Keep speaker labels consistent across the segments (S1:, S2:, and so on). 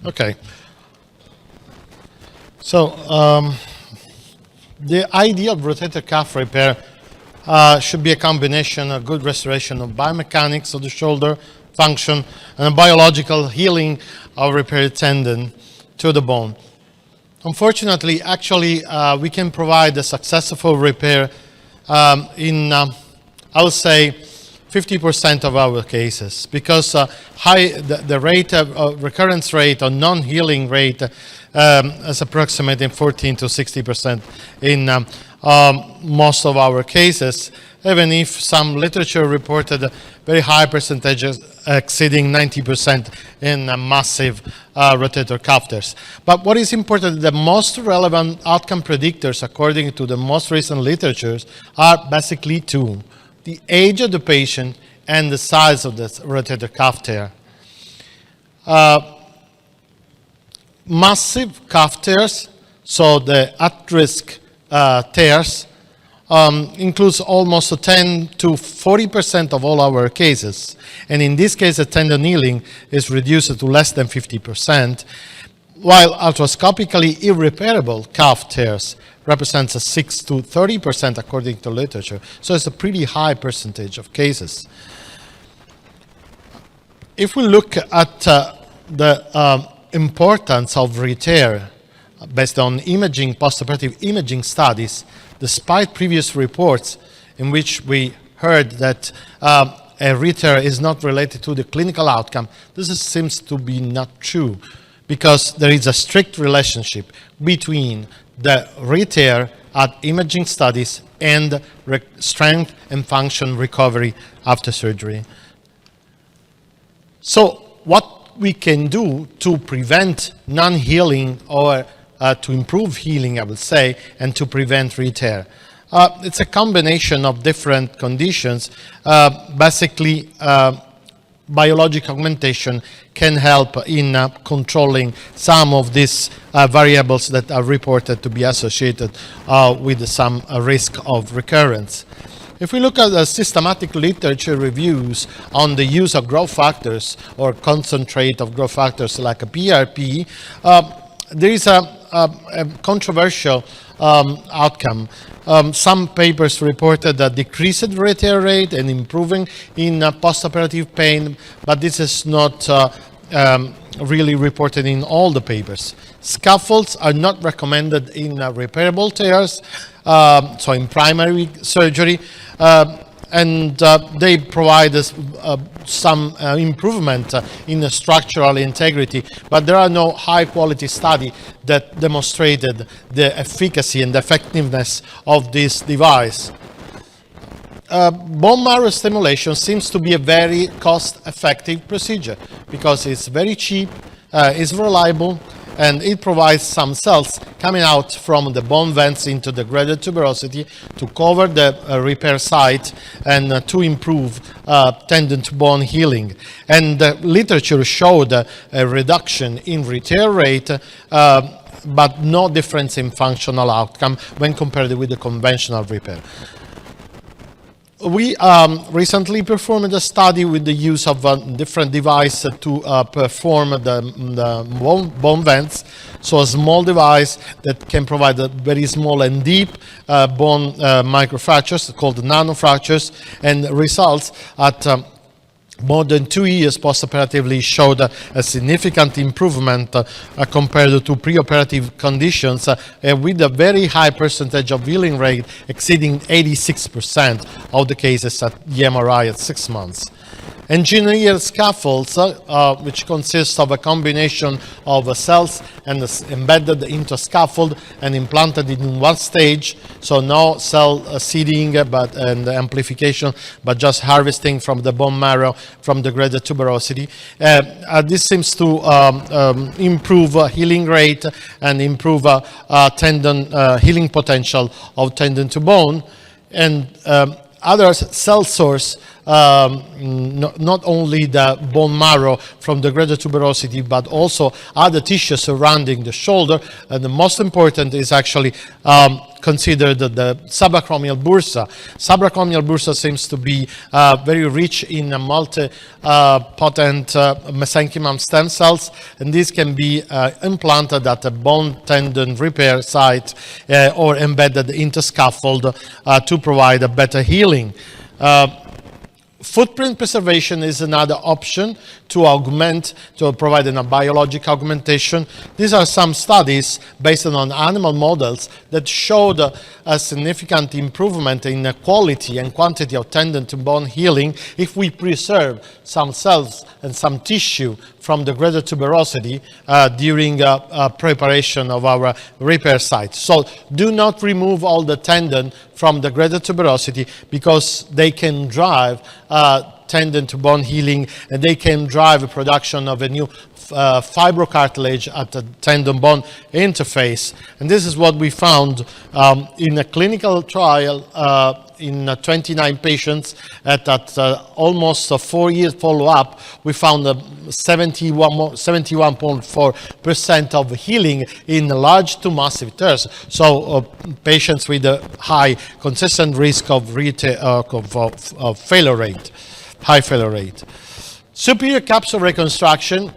S1: Okay. So the idea of rotator cuff repair should be a combination of good restoration of biomechanics of the shoulder function and a biological healing of repaired tendon to the bone. Unfortunately, actually, we can provide a successful repair in, I would say, 50% of our cases, because the rate of recurrence rate or non-healing rate is approximating 14 to 60% in most of our cases, even if some literature reported very high percentages exceeding 90% in massive rotator cuff tears. But what is important, the most relevant outcome predictors according to the most recent literatures are basically two: the age of the patient and the size of the rotator cuff tear. Massive cuff tears, so the at-risk tears, includes almost 10 to 40% of all our cases. And in this case, the tendon healing is reduced to less than 50%, while arthroscopically irreparable cuff tears represents a 6 to 30% according to literature. So it's a pretty high percentage of cases. If we look at the importance of repair based on imaging, postoperative imaging studies, despite previous reports in which we heard that a repair is not related to the clinical outcome, seems to be not true, because there is a strict relationship between the repair at imaging studies and strength and function recovery after surgery. So what we can do to prevent non-healing or to improve healing, I would say, and to prevent retear. It's a combination of different conditions. Basically, biologic augmentation can help in controlling some of these variables that are reported to be associated with some risk of recurrence. If we look at the systematic literature reviews on the use of growth factors or concentrate of growth factors like a PRP, there is a controversial outcome. Some papers reported a decreased retear rate and improving in postoperative pain, but this is not really reported in all the papers. Scaffolds are not recommended in repairable tears, so in primary surgery, and they provide us some improvement in the structural integrity, but there are no high-quality studies that demonstrated the efficacy and effectiveness of this device. Bone marrow stimulation seems to be a very cost-effective procedure because it's very cheap, it's reliable, and it provides some cells coming out from the bone vents into the graded tuberosity to cover the repair site and to improve tendon to bone healing. And the literature showed a reduction in retear rate, but no difference in functional outcome when compared with the conventional repair. We recently performed a study with the use of a different device to perform the bone vents. So a small device that can provide a very small and deep bone microfractures called nanofractures, and results at more than 2 years postoperatively showed a significant improvement compared to preoperative conditions with a very high percentage of healing rate exceeding 86% of the cases at the MRI at 6 months. Engineered scaffolds, which consist of a combination of cells and embedded into a scaffold and implanted in one stage, so no cell seeding and amplification, but just harvesting from the bone marrow from the graded tuberosity. This seems to improve healing rate and improve tendon healing potential of tendon to bone. And other cell source not only the bone marrow from the greater tuberosity, but also other tissues surrounding the shoulder. And the most important is actually considered the subacromial bursa. Subacromial bursa seems to be very rich in multi-potent mesenchymal stem cells, and these can be implanted at a bone tendon repair site or embedded into scaffold to provide a better healing. Footprint preservation is another option to augment, to provide a biologic augmentation. These are some studies based on animal models that showed a significant improvement in the quality and quantity of tendon to bone healing if we preserve some cells and some tissue from the greater tuberosity during preparation of our repair site. So do not remove all the tendon from the greater tuberosity, because they can drive tendon to bone healing, and they can drive a production of a new fibrocartilage at the tendon bone interface. And this is what we found in a clinical trial in 29 patients at almost a 4-year follow-up. We found 71.4% of healing in large to massive tears. So patients with a high consistent risk of failure rate, high failure rate. Superior capsule reconstruction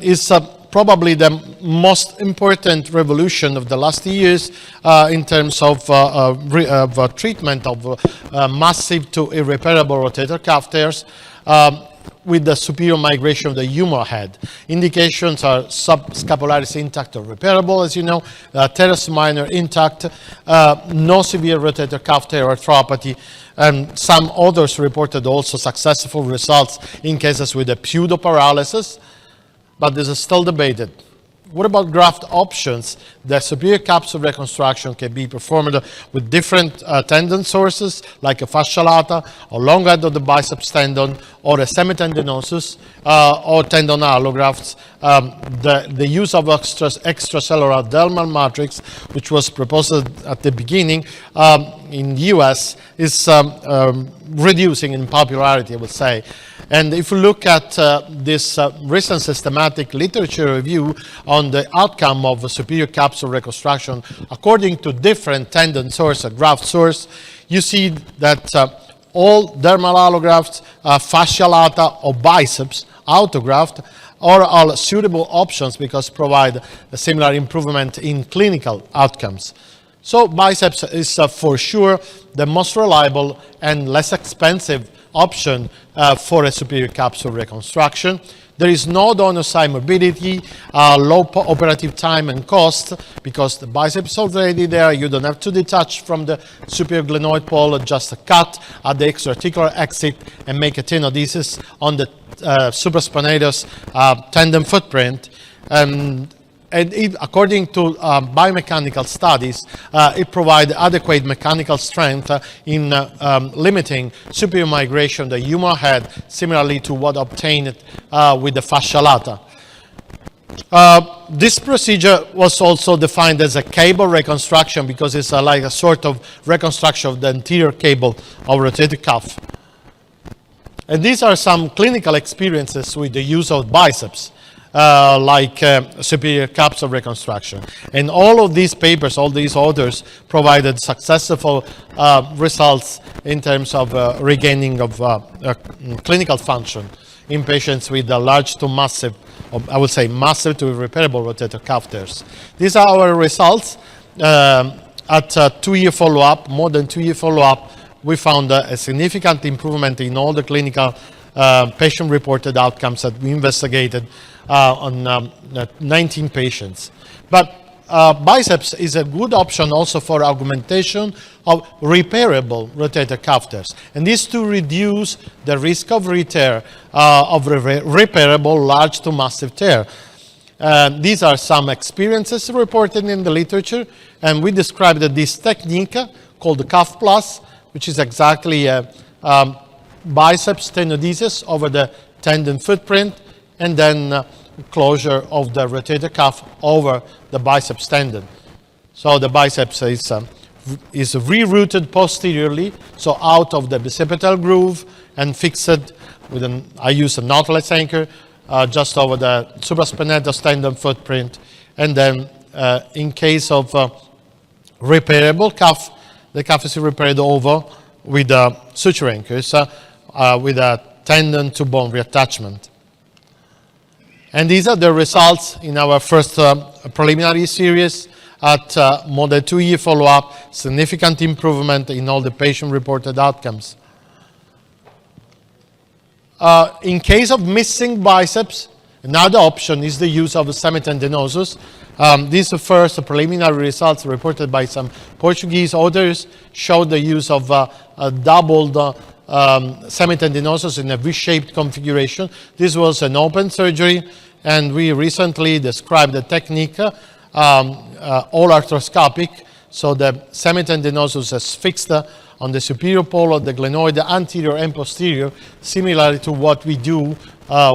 S1: is probably the most important revolution of the last years in terms of treatment of massive to irreparable rotator cuff tears with the superior migration of the humeral head. Indications are subscapularis intact or repairable, as you know, teres minor intact, no severe rotator cuff tear arthropathy, and some others reported also successful results in cases with a pseudoparalysis, but this is still debated. What about graft options? The superior capsule reconstruction can be performed with different tendon sources, like a fascia lata, or long head of the biceps tendon, or a semitendinosus, or tendon allografts. The use of extracellular dermal matrix, which was proposed at the beginning in the US, is reducing in popularity, I would say. And if you look at this recent systematic literature review on the outcome of superior capsule reconstruction according to different tendon source or graft source, you see that all dermal allografts, fascia lata or biceps autograft are all suitable options because provide a similar improvement in clinical outcomes. So biceps is for sure the most reliable and less expensive option for a superior capsule reconstruction. There is no donor side morbidity, low operative time and cost, because the biceps already there. You don't have to detach from the superior glenoid pole, just a cut at the extraarticular exit and make a tenodesis on the supraspinatus tendon footprint. And it, according to biomechanical studies, it provides adequate mechanical strength in limiting superior migration of the humeral head, similarly to what obtained with the fascia lata. This procedure was also defined as a cable reconstruction because it's like a sort of reconstruction of the anterior cable of rotator cuff. And these are some clinical experiences with the use of biceps. Superior capsule reconstruction. And all of these papers, all these authors provided successful results in terms of regaining of clinical function in patients with a large to massive, or I would say massive to irreparable rotator cuff tears. These are our results. At 2-year follow-up, more than 2-year follow-up, we found a significant improvement in all the clinical patient-reported outcomes that we investigated on 19 patients. But biceps is a good option also for augmentation of repairable rotator cuff tears. And this to reduce the risk of re-tear of repairable large to massive tear. These are some experiences reported in the literature, and we described this technique called the Cuff Plus, which is exactly a biceps tenodesis over the tendon footprint, and then closure of the rotator cuff over the biceps tendon. So the biceps is rerouted posteriorly, so out of the bicipital groove, and fixed with I use a knotless anchor just over the supraspinatus tendon footprint. And then in case of repairable cuff, the cuff is repaired over with suture anchors with a tendon to bone reattachment. And these are the results in our first preliminary series at more than 2-year follow-up, significant improvement in all the patient-reported outcomes. In case of missing biceps, another option is the use of semitendinosus. These first preliminary results reported by some Portuguese authors showed the use of a doubled semitendinosus in a V-shaped configuration. This was an open surgery, and we recently described the technique, all arthroscopic, so the semitendinosus is fixed on the superior pole of the glenoid, anterior and posterior, similarly to what we do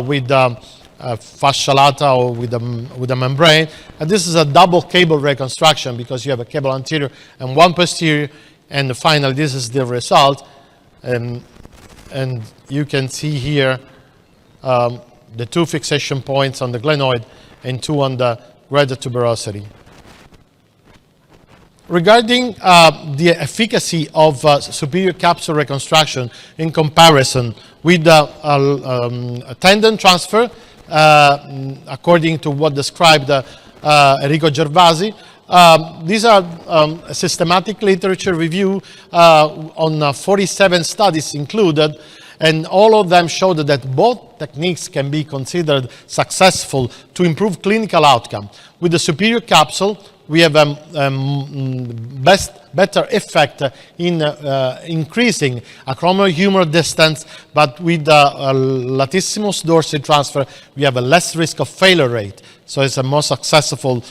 S1: with fascia lata or with a membrane. And this is a double cable reconstruction because you have a cable anterior and one posterior, and finally this is the result. And you can see here the 2 fixation points on the glenoid and 2 on the greater tuberosity. Regarding the efficacy of superior capsule reconstruction in comparison with a tendon transfer, according to what described Enrico Gervasi, these are a systematic literature review on 47 studies included, and all of them showed that both techniques can be considered successful to improve clinical outcome. With the superior capsule, we have a better effect in increasing acromial-humeral distance, but with the latissimus dorsi transfer, we have a less risk of failure rate. So it's a more successful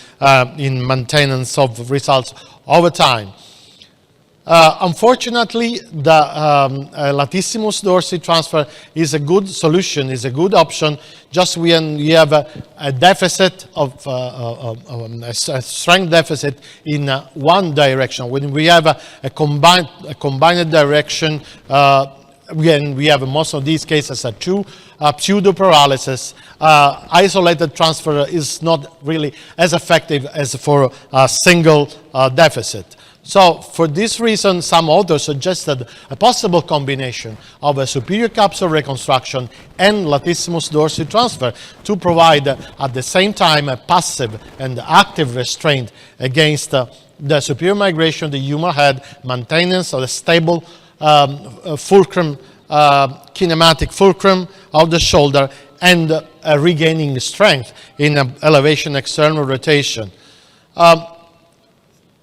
S1: in maintenance of results over time. Unfortunately, the latissimus dorsi transfer is a good solution, is a good option, just when you have a deficit of a strength deficit in one direction. When we have a combined direction, when we have in most of these cases a true pseudo-paralysis, isolated transfer is not really as effective as for a single deficit. So for this reason, some authors suggested a possible combination of a superior capsule reconstruction and latissimus dorsi transfer to provide at the same time a passive and active restraint against the superior migration of the humeral head, maintenance of a stable fulcrum, kinematic fulcrum of the shoulder, and regaining strength in elevation external rotation.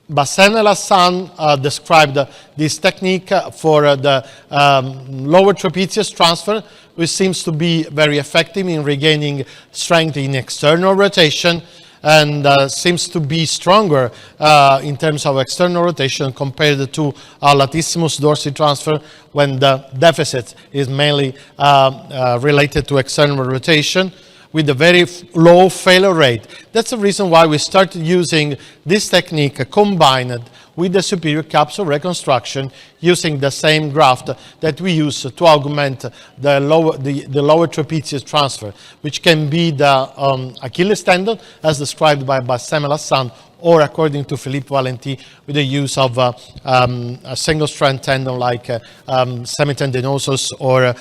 S1: Bassem El Hassan described this technique for the lower trapezius transfer, which seems to be very effective in regaining strength in external rotation, and seems to be stronger in terms of external rotation compared to latissimus dorsi transfer, when the deficit is mainly related to external rotation, with a very low failure rate. That's the reason why we started using this technique combined with the superior capsule reconstruction, using the same graft that we use to augment the lower trapezius transfer, which can be the Achilles tendon, as described by Bassem El Hassan, or according to Philippe Valenti, with the use of a single-strand tendon like semitendinosus or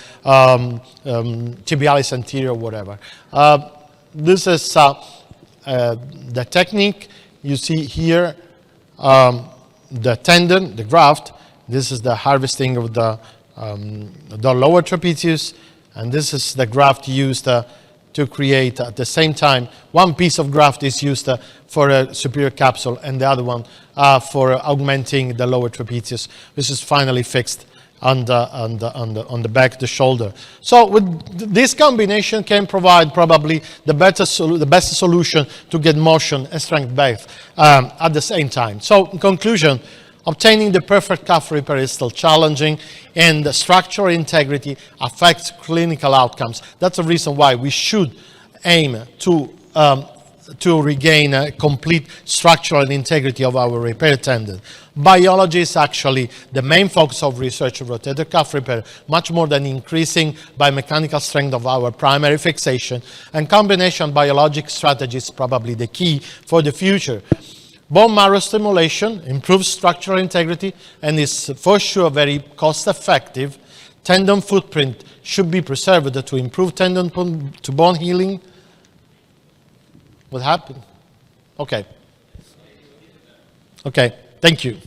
S1: tibialis anterior, whatever. This is the technique. You see here the tendon, the graft. This is the harvesting of the lower trapezius, and this is the graft used to create at the same time. One piece of graft is used for a superior capsule, and the other one for augmenting the lower trapezius. This is finally fixed on the back of the shoulder. So with this combination can provide probably the best solution to get motion and strength both at the same time. So in conclusion, obtaining the perfect cuff repair is still challenging, and the structural integrity affects clinical outcomes. That's the reason why we should aim to to regain a complete structural integrity of our repair tendon. Biology is actually the main focus of research of rotator cuff repair, much more than increasing biomechanical strength of our primary fixation, and combination biologic strategy is probably the key for the future. Bone marrow stimulation improves structural integrity and is for sure very cost-effective. Tendon footprint should be preserved to improve tendon to bone healing. What happened? Okay. Okay, thank you.